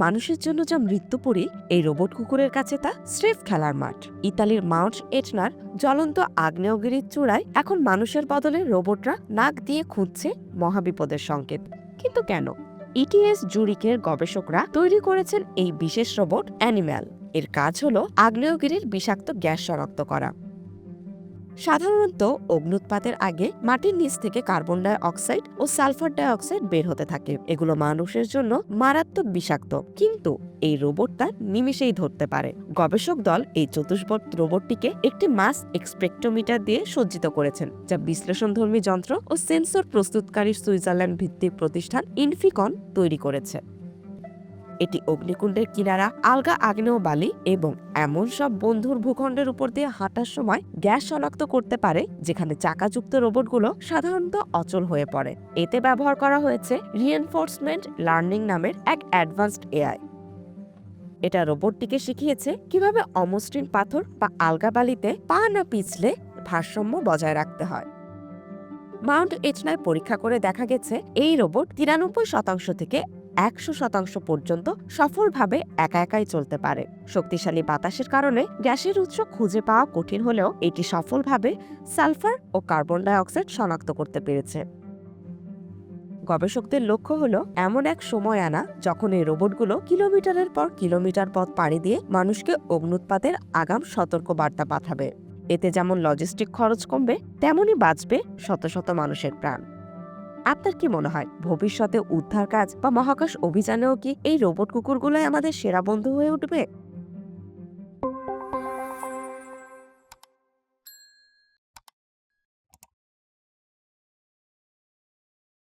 মানুষের জন্য যা মৃত্যুপুরী, এই রোবট কুকুরের কাছে তা স্রেফ খেলার মাঠ। ইতালির মাউন্ট এটনার জ্বলন্ত আগ্নেয়গিরির চূড়ায় এখন মানুষের বদলে রোবটরা নাক দিয়ে খুঁজছে মহাবিপদের সংকেত। কিন্তু কেন? ইটিএস জুরিকের গবেষকরা তৈরি করেছেন এই বিশেষ রোবট অ্যানিম্যাল। এর কাজ হলো আগ্নেয়গিরির বিষাক্ত গ্যাস শনাক্ত করা। সাধারণত অগ্নুৎপাতের আগে মাটির নিচ থেকে কার্বন ডাই অক্সাইড ও সালফার ডাই অক্সাইড বের হতে থাকে। এগুলো মানুষের জন্য মারাত্মক বিষাক্ত, কিন্তু এই রোবটটা নিমিষেই ধরতে পারে। গবেষক দল এই চতুষ্পদ রোবটটিকে একটি মাস স্পেকট্রোমিটার দিয়ে সজ্জিত করেছেন, যা বিশ্লেষণধর্মী যন্ত্র ও সেন্সর প্রস্তুতকারী সুইজারল্যান্ড ভিত্তিক প্রতিষ্ঠান ইনফিকন তৈরি করেছে। এটি অগ্নিকুণ্ডের কিনারা, আলগা আগ্নেয় বালি এবং এমন সব বন্ধুর ভূখণ্ডের উপর দিয়ে হাঁটার সময় গ্যাস শনাক্ত করতে পারে যেখানে চাকাযুক্ত রোবটগুলো সাধারণত অচল হয়ে পড়ে। এতে ব্যবহার করা হয়েছে রিএনফোর্সমেন্ট লার্নিং নামের এক অ্যাডভান্সড এআই। এটা রোবটটিকে শিখিয়েছে কিভাবে অমসৃণ পাথর বা আলগা বালিতে পা না পিছলে ভারসাম্য বজায় রাখতে হয়। মাউন্ট এটনায় পরীক্ষা করে দেখা গেছে এই রোবট 93% থেকে 100% পর্যন্ত সফলভাবে একা একাই চলতে পারে। শক্তিশালী বাতাসের কারণে গ্যাসের উৎস খুঁজে পাওয়া কঠিন হলেও এটি সফলভাবে সালফার ও কার্বন ডাই অক্সাইড শনাক্ত করতে পেরেছে। গবেষকদের লক্ষ্য হলো এমন এক সময় আনা যখন এই রোবটগুলো কিলোমিটারের পর কিলোমিটার পথ পাড়ি দিয়ে মানুষকে অগ্নুৎপাতের আগাম সতর্ক বার্তা পাঠাবে। এতে যেমন লজিস্টিক খরচ কমবে, তেমনই বাঁচবে শত শত মানুষের প্রাণ। আপনার কি মনে হয়, ভবিষ্যতে উদ্ধার কাজ বা মহাকাশ অভিযানেও কি এই রোবট কুকুরগুলোই আমাদের সেরা বন্ধু হয়ে উঠবে?